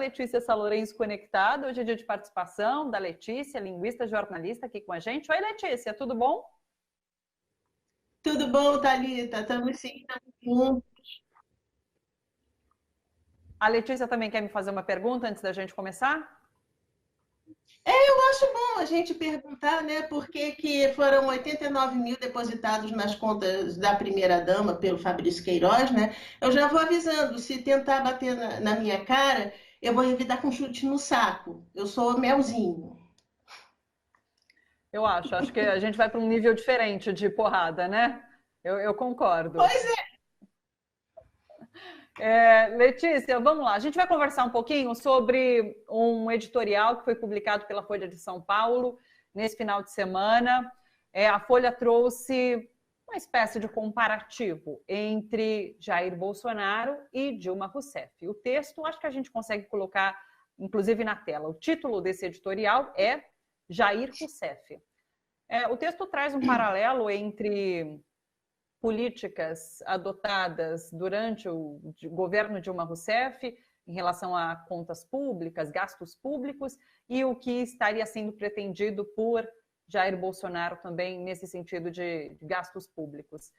Letícia Salorenzo conectada. Hoje é dia de participação da Letícia, linguista, jornalista, aqui com a gente. Oi, Letícia, tudo bom? Tudo bom, Thalita? Estamos sim, estamos juntos. A Letícia também quer me fazer uma pergunta antes da gente começar? Eu acho bom a gente perguntar, né, por que que foram 89 mil depositados nas contas da primeira-dama pelo Fabrício Queiroz, né? Eu já vou avisando, se tentar bater na minha cara, eu vou revidar com chute no saco. Eu sou melzinho. Eu acho que a gente vai para um nível diferente de porrada, né? Eu concordo. Pois é. Letícia, vamos lá. A gente vai conversar um pouquinho sobre um editorial que foi publicado pela Folha de São Paulo nesse final de semana. A Folha trouxe uma espécie de comparativo entre Jair Bolsonaro e Dilma Rousseff. O texto, acho que a gente consegue colocar, inclusive, na tela. O título desse editorial é Jair Rousseff. O texto traz um paralelo entre políticas adotadas durante o governo Dilma Rousseff em relação a contas públicas, gastos públicos, e o que estaria sendo pretendido por Jair Bolsonaro também nesse sentido de gastos públicos.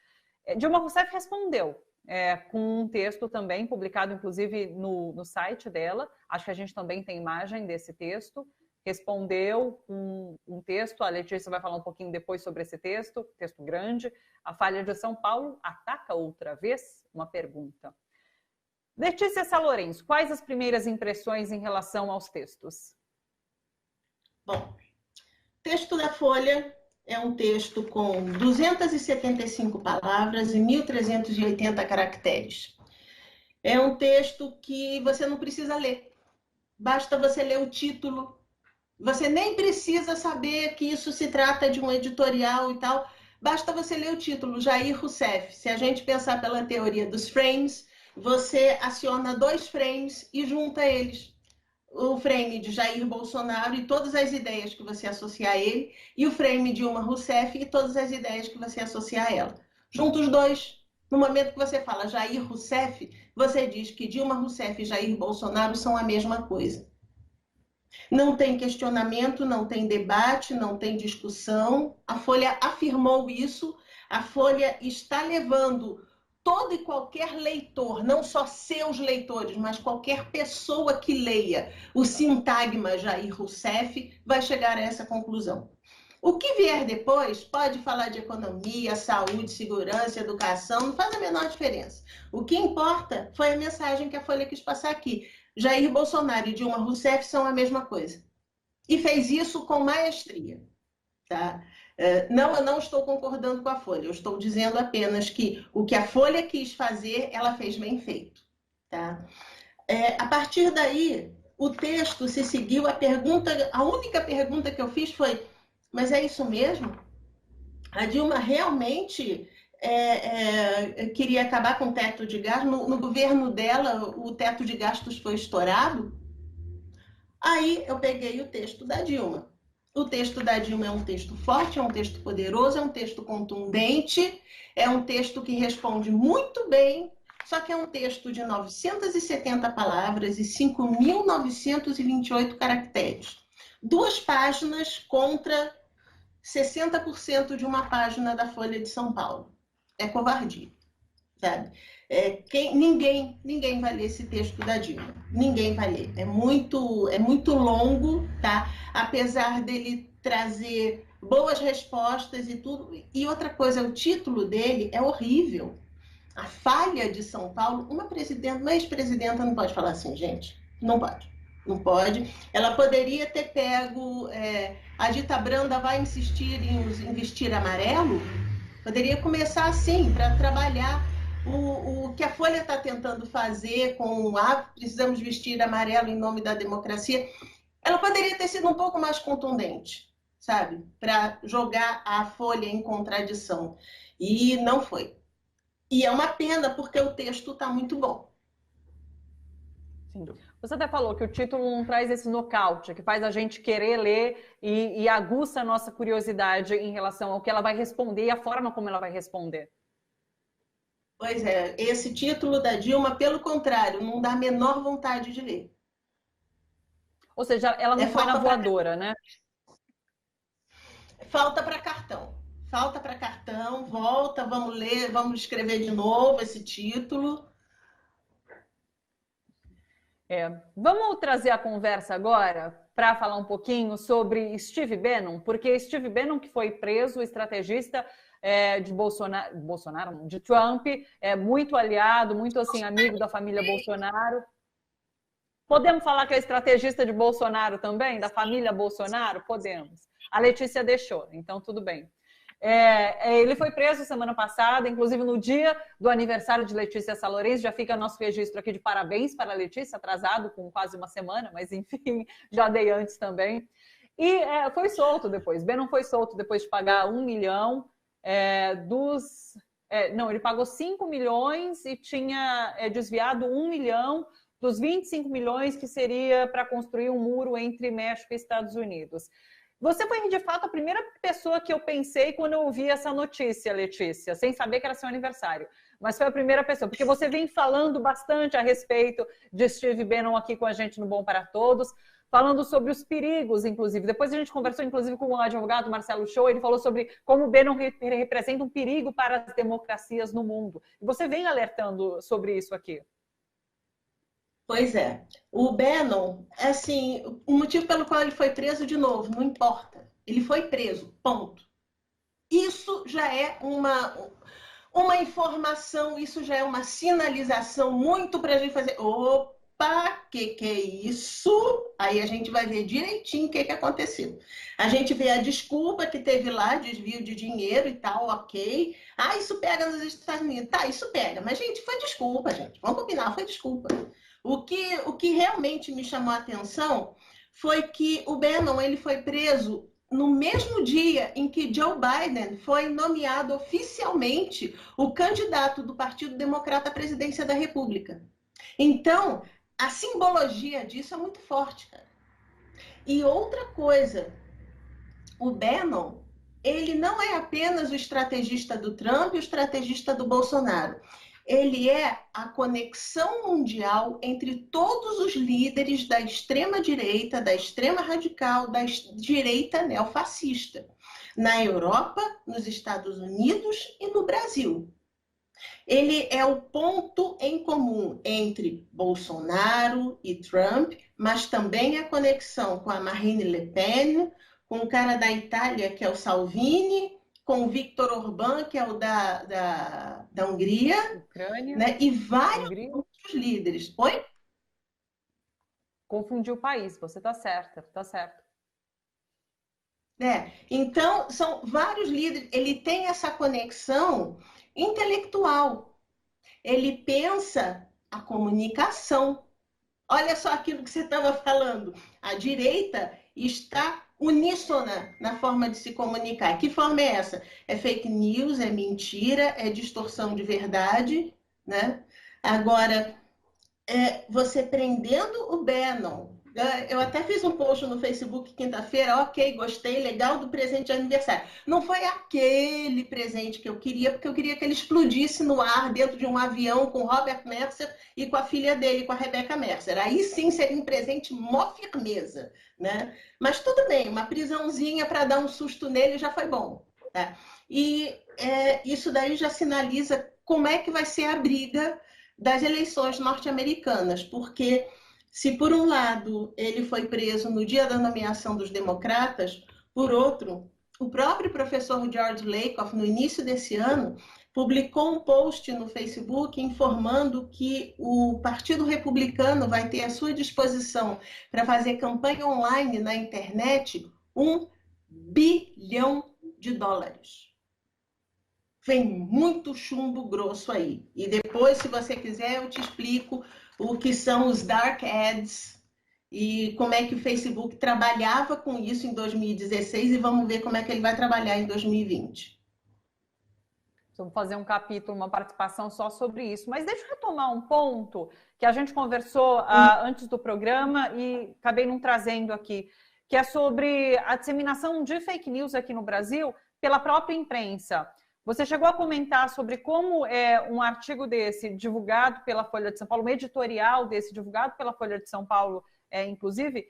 Dilma Rousseff respondeu com um texto também publicado, inclusive, no site dela. Acho que a gente também tem imagem desse texto. Respondeu um texto, a Letícia vai falar um pouquinho depois sobre esse texto grande. A Folha de São Paulo ataca outra vez uma pergunta. Letícia Salorenzo, quais as primeiras impressões em relação aos textos? Bom, o texto da Folha é um texto com 275 palavras e 1.380 caracteres. É um texto que você não precisa ler. Basta você ler o título. Você nem precisa saber que isso se trata de um editorial e tal. Basta você ler o título, Jair Rousseff. Se a gente pensar pela teoria dos frames, você aciona 2 frames e junta eles. O frame de Jair Bolsonaro e todas as ideias que você associa a ele, e o frame de Dilma Rousseff e todas as ideias que você associa a ela. Junta os dois. No momento que você fala Jair Rousseff, você diz que Dilma Rousseff e Jair Bolsonaro são a mesma coisa. Não tem questionamento, não tem debate, não tem discussão. A Folha afirmou isso. A Folha está levando todo e qualquer leitor, não só seus leitores, mas qualquer pessoa que leia o sintagma Jair Rousseff vai chegar a essa conclusão. O que vier depois pode falar de economia, saúde, segurança, educação, não faz a menor diferença. O que importa foi a mensagem que a Folha quis passar aqui. Jair Bolsonaro e Dilma Rousseff são a mesma coisa. E fez isso com maestria. Tá? Não, eu não estou concordando com a Folha. Eu estou dizendo apenas que o que a Folha quis fazer, ela fez bem feito. Tá? A partir daí, o texto se seguiu. A única pergunta que eu fiz foi: mas é isso mesmo? A Dilma realmente queria acabar com o teto de gastos? No governo dela, o teto de gastos foi estourado? Aí eu peguei o texto da Dilma. O texto da Dilma é um texto forte, é um texto poderoso, é um texto contundente, é um texto que responde muito bem, só que é um texto de 970 palavras e 5.928 caracteres. 2 páginas contra 60% de uma página da Folha de São Paulo. É covardia, sabe? Ninguém vai ler esse texto da Dilma. Ninguém vai ler. É muito longo, tá? Apesar dele trazer boas respostas e tudo. E outra coisa, o título dele é horrível. A falha de São Paulo. Uma ex-presidenta não pode falar assim, gente. Não pode. Não pode. Ela poderia ter pego a dita Branda vai insistir em vestir amarelo. Poderia começar assim, para trabalhar o que a Folha está tentando fazer com precisamos vestir amarelo em nome da democracia. Ela poderia ter sido um pouco mais contundente, sabe? Para jogar a Folha em contradição. E não foi. E é uma pena, porque o texto está muito bom. Sim. Você até falou que o título não traz esse nocaute, que faz a gente querer ler e aguça a nossa curiosidade em relação ao que ela vai responder e a forma como ela vai responder. Pois é, esse título da Dilma, pelo contrário, não dá a menor vontade de ler. Ou seja, ela não foi na voadora, né? Falta para cartão. Falta para cartão, volta, vamos ler, vamos escrever de novo esse título. Vamos trazer a conversa agora para falar um pouquinho sobre Steve Bannon, porque Steve Bannon, que foi preso, estrategista de Bolsonaro, de Trump, é muito aliado, muito assim, amigo da família Bolsonaro. Podemos falar que é estrategista de Bolsonaro também, da família Bolsonaro? Podemos. A Letícia deixou, então tudo bem. Ele foi preso semana passada, inclusive no dia do aniversário de Letícia Salorense. Já fica nosso registro aqui de parabéns para a Letícia, atrasado com quase uma semana, mas enfim, já dei antes também. E foi solto depois. Bannon foi solto depois de pagar 1 milhão não, ele pagou 5 milhões e tinha desviado 1 milhão dos 25 milhões que seria para construir um muro entre México e Estados Unidos. Você foi, de fato, a primeira pessoa que eu pensei quando eu ouvi essa notícia, Letícia, sem saber que era seu aniversário. Mas foi a primeira pessoa, porque você vem falando bastante a respeito de Steve Bannon aqui com a gente no Bom para Todos, falando sobre os perigos, inclusive. Depois a gente conversou, inclusive, com o advogado Marcelo Show, ele falou sobre como o Bannon representa um perigo para as democracias no mundo. E você vem alertando sobre isso aqui. Pois é. O Bannon, assim, o motivo pelo qual ele foi preso, de novo, não importa. Ele foi preso, ponto. Isso já é uma informação, isso já é uma sinalização muito para a gente fazer, opa, que é isso? Aí a gente vai ver direitinho o que aconteceu. A gente vê a desculpa que teve lá, desvio de dinheiro e tal, ok. Ah, isso pega nos Estados Unidos. Tá, isso pega. Mas, gente, foi desculpa, gente. Vamos combinar, foi desculpa. O que realmente me chamou a atenção foi que o Bannon ele foi preso no mesmo dia em que Joe Biden foi nomeado oficialmente o candidato do Partido Democrata à presidência da República. Então, a simbologia disso é muito forte, cara. E outra coisa, o Bannon, ele não é apenas o estrategista do Trump e o estrategista do Bolsonaro. Ele é a conexão mundial entre todos os líderes da extrema-direita, da extrema radical, da direita neofascista, na Europa, nos Estados Unidos e no Brasil. Ele é o ponto em comum entre Bolsonaro e Trump, mas também a conexão com a Marine Le Pen, com o cara da Itália, que é o Salvini, com o Viktor Orbán, que é o da Hungria, Ucrânia, né? E vários outros líderes. Oi? Confundiu o país, você está certa, está certo. Então, são vários líderes. Ele tem essa conexão intelectual. Ele pensa a comunicação. Olha só aquilo que você estava falando. A direita está uníssona na forma de se comunicar. Que forma é essa? É fake news, é mentira, é distorção de verdade, né? Agora, você prendendo o Bannon. Eu até fiz um post no Facebook quinta-feira, ok, gostei, legal do presente de aniversário. Não foi aquele presente que eu queria, porque eu queria que ele explodisse no ar dentro de um avião com Robert Mercer e com a filha dele, com a Rebecca Mercer. Aí sim seria um presente mó firmeza, né? Mas tudo bem, uma prisãozinha para dar um susto nele já foi bom. Tá? E isso daí já sinaliza como é que vai ser a briga das eleições norte-americanas, porque se por um lado ele foi preso no dia da nomeação dos democratas, por outro, o próprio professor George Lakoff, no início desse ano, publicou um post no Facebook informando que o Partido Republicano vai ter à sua disposição para fazer campanha online na internet $1 bilhão. Vem muito chumbo grosso aí. E depois, se você quiser, eu te explico o que são os dark ads e como é que o Facebook trabalhava com isso em 2016 e vamos ver como é que ele vai trabalhar em 2020. Vamos fazer um capítulo, uma participação só sobre isso. Mas deixa eu retomar um ponto que a gente conversou antes do programa e acabei não trazendo aqui, que é sobre a disseminação de fake news aqui no Brasil pela própria imprensa. Você chegou a comentar sobre como um artigo desse divulgado pela Folha de São Paulo, um editorial desse divulgado pela Folha de São Paulo, inclusive,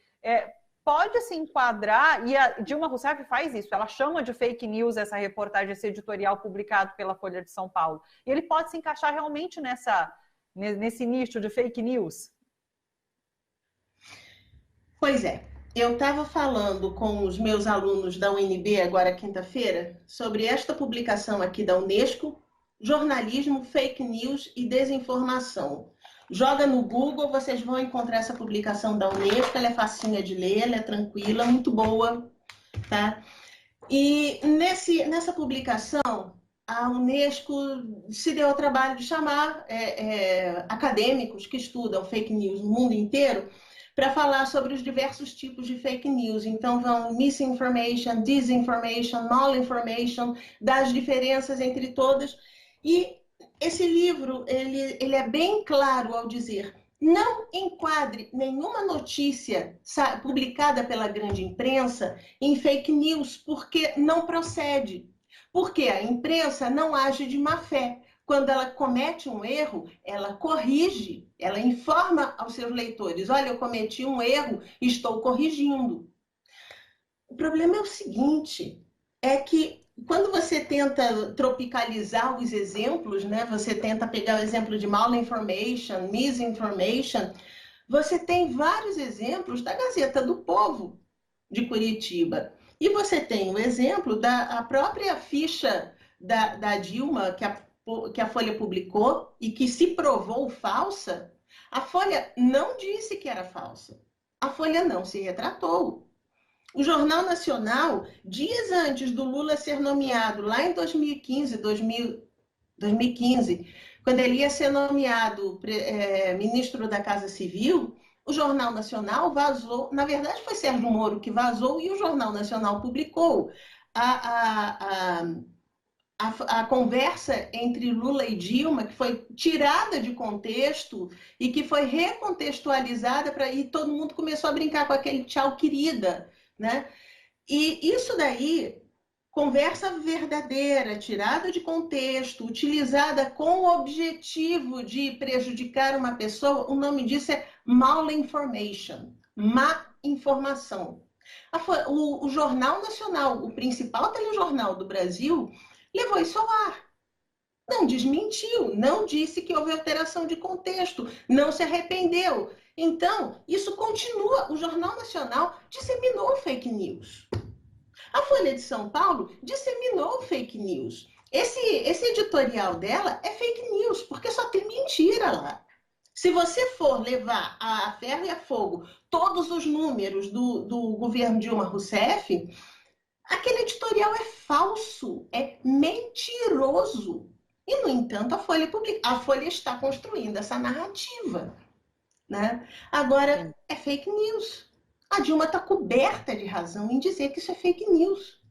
pode se enquadrar, e a Dilma Rousseff faz isso, ela chama de fake news essa reportagem, esse editorial publicado pela Folha de São Paulo. E ele pode se encaixar realmente nesse nicho de fake news? Pois é. Eu estava falando com os meus alunos da UNB agora quinta-feira sobre esta publicação aqui da Unesco, Jornalismo, Fake News e Desinformação. Joga no Google, vocês vão encontrar essa publicação da Unesco, ela é facinha de ler, ela é tranquila, muito boa, tá? E nessa publicação, a Unesco se deu ao trabalho de chamar acadêmicos que estudam fake news no mundo inteiro para falar sobre os diversos tipos de fake news. Então, vão misinformation, disinformation, malinformation, das diferenças entre todas. E esse livro, ele é bem claro ao dizer: não enquadre nenhuma notícia publicada pela grande imprensa em fake news, porque não procede. Porque a imprensa não age de má fé. Quando ela comete um erro, ela corrige, ela informa aos seus leitores: olha, eu cometi um erro, estou corrigindo. O problema é o seguinte, é que quando você tenta tropicalizar os exemplos, né, você tenta pegar o exemplo de malinformation, misinformation, você tem vários exemplos da Gazeta do Povo de Curitiba. E você tem o exemplo da própria ficha da Dilma, que a Folha publicou e que se provou falsa. A Folha não disse que era falsa. A Folha não se retratou. O Jornal Nacional, dias antes do Lula ser nomeado, lá em 2015, quando ele ia ser nomeado ministro da Casa Civil, o Jornal Nacional vazou, na verdade foi Sérgio Moro que vazou e o Jornal Nacional publicou a conversa entre Lula e Dilma, que foi tirada de contexto e que foi recontextualizada, e todo mundo começou a brincar com aquele tchau, querida, né? E isso daí, conversa verdadeira, tirada de contexto, utilizada com o objetivo de prejudicar uma pessoa, o nome disso é malinformation, má informação. O Jornal Nacional, o principal telejornal do Brasil, levou isso ao ar. Não desmentiu, não disse que houve alteração de contexto, não se arrependeu. Então, isso continua. O Jornal Nacional disseminou fake news. A Folha de São Paulo disseminou fake news. Esse editorial dela é fake news, porque só tem mentira lá. Se você for levar a ferro e a fogo todos os números do governo Dilma Rousseff, aquele editorial é falso, é mentiroso. E, no entanto, a Folha está construindo essa narrativa, né? Agora, é fake news. A Dilma está coberta de razão em dizer que isso é fake news.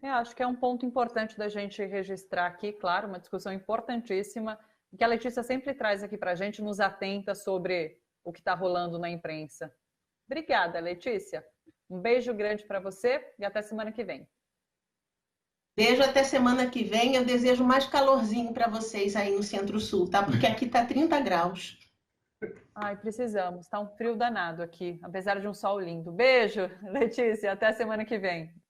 Acho que é um ponto importante da gente registrar aqui, claro, uma discussão importantíssima, que a Letícia sempre traz aqui para a gente, nos atenta sobre o que está rolando na imprensa. Obrigada, Letícia. Um beijo grande para você e até semana que vem. Beijo até semana que vem. Eu desejo mais calorzinho para vocês aí no Centro-Sul, tá? Porque aqui tá 30 graus. Ai, precisamos. Tá um frio danado aqui, apesar de um sol lindo. Beijo, Letícia. Até semana que vem.